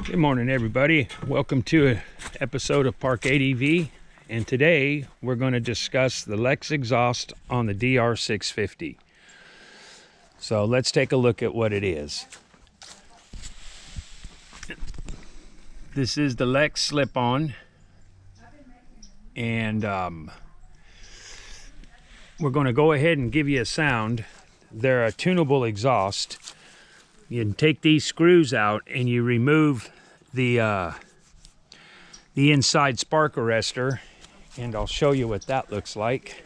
Good morning, everybody. Welcome to an episode of Park ADV, and today we're going to discuss the LEXX exhaust on the DR650. So let's take a look at what it is. This is the LEXX slip-on, and we're going to go ahead and give you a sound. They're a tunable exhaust. You can take these screws out and you remove the inside spark arrestor, and I'll show you what that looks like.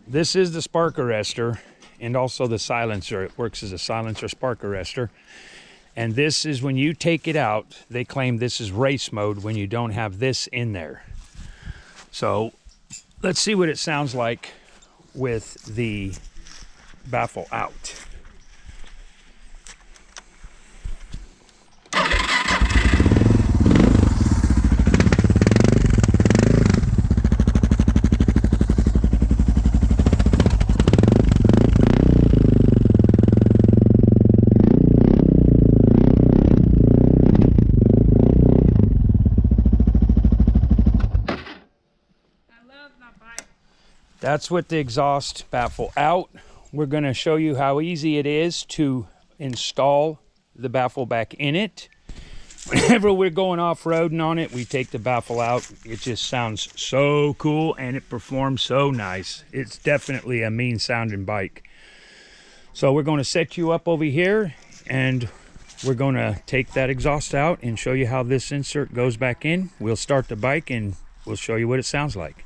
This is the spark arrestor and also the silencer. It works as a silencer spark arrestor. And this is when you take it out, they claim this is race mode when you don't have this in there. So let's see what it sounds like with the baffle out. That's with the exhaust baffle out. We're going to show you how easy it is to install the baffle back in it. Whenever we're going off-roading on it, we take the baffle out. It just sounds so cool and it performs so nice. It's definitely a mean sounding bike. So we're going to set you up over here and we're going to take that exhaust out and show you how this insert goes back in. We'll start the bike and we'll show you what it sounds like.